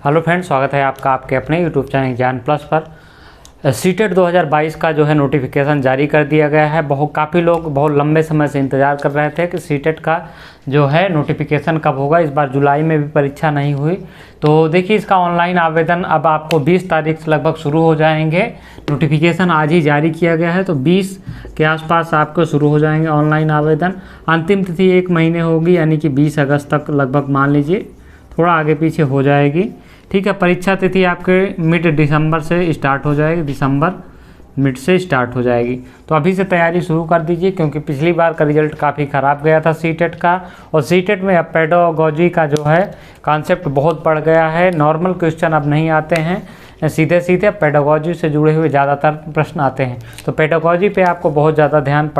Hello friends, स्वागत है आपका आपके अपने यूट्यूब चैनल ज्ञान प्लस पर। सीटेट 2022 का जो है नोटिफिकेशन जारी कर दिया गया है। काफ़ी लोग बहुत लंबे समय से इंतज़ार कर रहे थे कि सीटेट का जो है नोटिफिकेशन कब होगा। इस बार जुलाई में भी परीक्षा नहीं हुई, तो देखिए इसका ऑनलाइन आवेदन अब आपको 20 तारीख से लगभग शुरू हो जाएंगे। नोटिफिकेशन आज ही जारी किया गया है, तो 20 के आसपास आपको शुरू हो जाएंगे ऑनलाइन आवेदन। अंतिम तिथि 1 महीने होगी, यानी कि 20 अगस्त तक लगभग मान लीजिए, थोड़ा आगे पीछे हो जाएगी। ठीक है, परीक्षा तिथि आपके मिड दिसंबर से स्टार्ट हो जाएगी, दिसंबर मिड से स्टार्ट हो जाएगी। तो अभी से तैयारी शुरू कर दीजिए, क्योंकि पिछली बार का रिजल्ट काफ़ी ख़राब गया था सीटेट का। और सीटेट में अब पेडागोजी का जो है कॉन्सेप्ट बहुत बढ़ गया है। नॉर्मल क्वेश्चन अब नहीं आते हैं, सीधे सीधे पेडागोजी से जुड़े हुए ज़्यादातर प्रश्न आते हैं। तो पेडागोजी पे आपको बहुत ज़्यादा ध्यान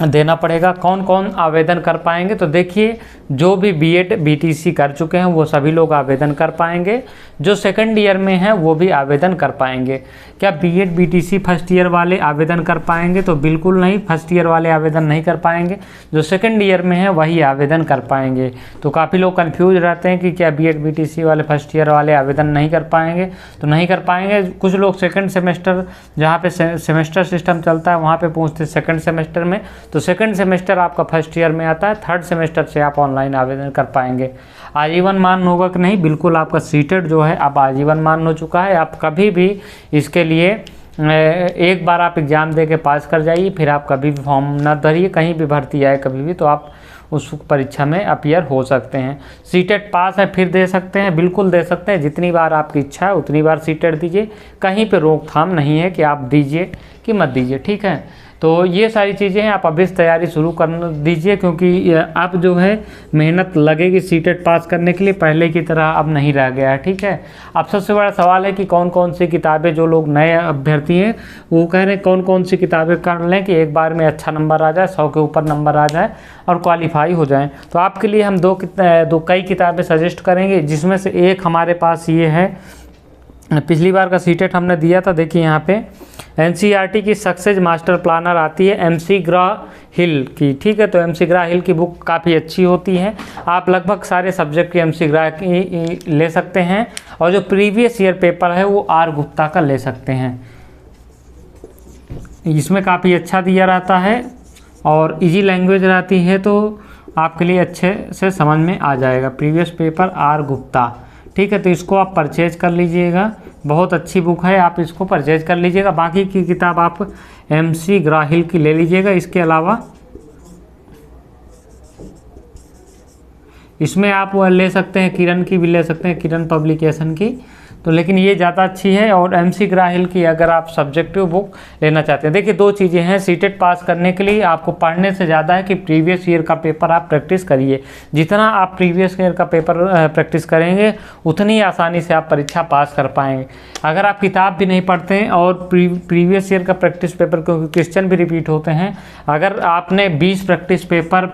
देना पड़ेगा। कौन कौन आवेदन कर पाएंगे? तो देखिए, जो भी बीएड बीटीसी कर चुके हैं वो सभी लोग आवेदन कर पाएंगे। जो सेकंड ईयर में हैं वो भी आवेदन कर पाएंगे। क्या बीएड बीटीसी फर्स्ट ईयर वाले आवेदन कर पाएंगे? तो बिल्कुल नहीं, फर्स्ट ईयर वाले आवेदन नहीं कर पाएंगे। जो सेकंड ईयर में है वही आवेदन कर पाएंगे। तो काफ़ी लोग कंफ्यूज रहते हैं कि क्या बीएड बीटीसी वाले फर्स्ट ईयर वाले आवेदन नहीं कर पाएंगे? तो नहीं कर पाएंगे। कुछ लोग सेकंड सेमेस्टर, जहाँ पे सेमेस्टर सिस्टम चलता है वहाँ पे पूछते हैं सेकंड सेमेस्टर में। तो सेकंड सेमेस्टर आपका फर्स्ट ईयर में आता है, थर्ड सेमेस्टर से आप ऑनलाइन आवेदन कर पाएंगे। आजीवन मान होगा कि नहीं? बिल्कुल, आपका सीटेट जो है अब आजीवन मान हो चुका है। आप कभी भी इसके लिए एक बार आप एग्ज़ाम दे के पास कर जाइए, फिर आप कभी भी फॉर्म न भरिए। कहीं भी भर्ती आए कभी भी, तो आप उस परीक्षा में अपीयर हो सकते हैं। सीटेट पास है फिर दे सकते हैं, बिल्कुल दे सकते हैं। जितनी बार आपकी इच्छा है उतनी बार सीटेट दीजिए, कहीं पे रोकथाम नहीं है कि आप दीजिए कि मत दीजिए। ठीक है, तो ये सारी चीज़ें हैं, आप अभी से तैयारी शुरू कर दीजिए, क्योंकि अब जो है मेहनत लगेगी सीटेट पास करने के लिए, पहले की तरह अब नहीं रह गया है। ठीक है, अब सबसे बड़ा सवाल है कि कौन कौन सी किताबें, जो लोग नए अभ्यर्थी हैं वो कह रहे हैं कौन कौन सी किताबें कर लें कि एक बार में अच्छा नंबर आ जाए, 100 के ऊपर नंबर आ जाए और क्वालिफाई हो जाएं। तो आपके लिए हम कई किताबें सजेस्ट करेंगे, जिसमें से एक हमारे पास ये है। पिछली बार का सीटेट हमने दिया था, देखिए यहाँ पे एनसीईआरटी की सक्सेस मास्टर प्लानर आती है एमसी ग्रा-हिल की। ठीक है, तो एमसी ग्रा-हिल की बुक काफ़ी अच्छी होती है। आप लगभग सारे सब्जेक्ट की एमसी ग्रा की ले सकते हैं, और जो प्रीवियस ईयर पेपर है वो आर गुप्ता का ले सकते हैं। इसमें काफ़ी अच्छा दिया रहता है और इजी लैंग्वेज रहती है, तो आपके लिए अच्छे से समझ में आ जाएगा। Previous paper R Gupta. ठीक है, तो इसको आप परचेज कर लीजिएगा, बहुत अच्छी बुक है, आप इसको परचेज कर लीजिएगा। बाकी की किताब आप एमसी ग्रा-हिल की ले लीजिएगा। इसके अलावा इसमें आप ले सकते हैं, किरण की भी ले सकते हैं, किरण पब्लिकेशन की। तो लेकिन ये ज़्यादा अच्छी है। और एमसी ग्रा-हिल की अगर आप सब्जेक्टिव बुक लेना चाहते हैं, देखिए दो चीज़ें हैं। सीटेट पास करने के लिए आपको पढ़ने से ज़्यादा है कि प्रीवियस ईयर का पेपर आप प्रैक्टिस करिए। जितना आप प्रीवियस ईयर का पेपर प्रैक्टिस करेंगे उतनी आसानी से आप परीक्षा पास कर पाएंगे। अगर आप किताब भी नहीं पढ़ते हैं और प्रीवियस ईयर का प्रैक्टिस पेपर, क्योंकि क्वेश्चन भी रिपीट होते हैं, अगर आपने 20 प्रैक्टिस पेपर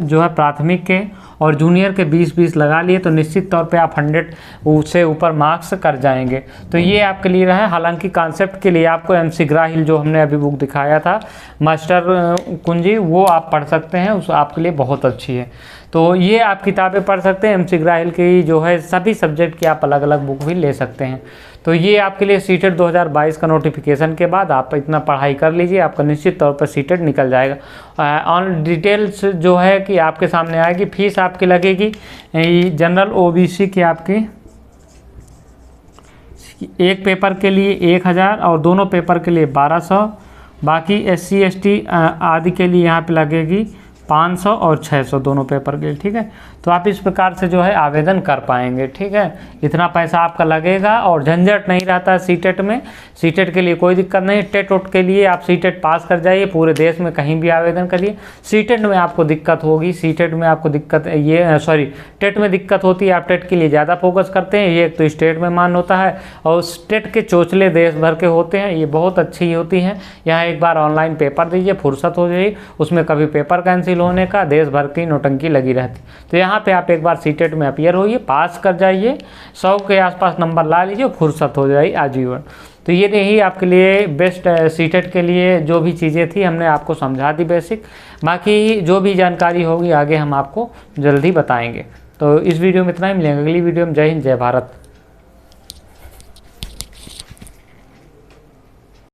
जो है प्राथमिक के और जूनियर के 20-20 लगा लिए, तो निश्चित तौर पे आप 100 से ऊपर मार्क्स कर जाएंगे। तो ये आपके लिए रहा है। हालांकि कॉन्सेप्ट के लिए आपको एमसी ग्रा-हिल जो हमने अभी बुक दिखाया था मास्टर कुंजी, वो आप पढ़ सकते हैं, उस आपके लिए बहुत अच्छी है। तो ये आप किताबें पढ़ सकते हैं। एमसी ग्रा-हिल की जो है सभी सब्जेक्ट की आप अलग अलग बुक भी ले सकते हैं। तो ये आपके लिए सीटेट 2022 का नोटिफिकेशन के बाद आप इतना पढ़ाई कर लीजिए, आपका निश्चित तौर पर सीटेट निकल जाएगा। ऑन डिटेल्स जो है कि आपके सामने आएगी। फीस आपकी लगेगी जनरल ओबीसी की आपकी एक पेपर के लिए 1000 और दोनों पेपर के लिए 1200। बाकी SC ST आदि के लिए यहाँ पे लगेगी 500 और 600 दोनों पेपर के। ठीक है, तो आप इस प्रकार से जो है आवेदन कर पाएंगे। ठीक है, इतना पैसा आपका लगेगा और झंझट नहीं रहता है सीटेट में। सीटेट के लिए कोई दिक्कत नहीं। टेट उट के लिए आप सीटेट पास कर जाइए, पूरे देश में कहीं भी आवेदन करिए। सीटेट में आपको दिक्कत होगी, सीटेट में आपको दिक्कत टेट में दिक्कत होती है। आप टेट के लिए ज़्यादा फोकस करते हैं, ये एक तो स्टेट में मान होता है और टेट के चोचले देश भर के होते हैं, ये बहुत अच्छी होती हैं। यहाँ एक बार ऑनलाइन पेपर दीजिए, फुर्सत हो जाएगी, उसमें कभी पेपर कैंसिल होने का देश भर की नौटंकी लगी रहती। तो यहाँ पे आप एक बार सीटेट में अपीयर होइए, पास कर जाइए, 100 के आसपास नंबर ला लीजिए, फुर्सत हो जाएगी आजीवन। तो ये नहीं आपके लिए बेस्ट सीटेट के लिए जो भी चीज़ें थी हमने आपको समझा दी बेसिक। बाकी जो भी जानकारी होगी आगे हम आपको जल्दी बताएंगे। तो इस वीडियो में इतना ही, मिलेंगे अगली वीडियो में। जय हिंद, जय भारत।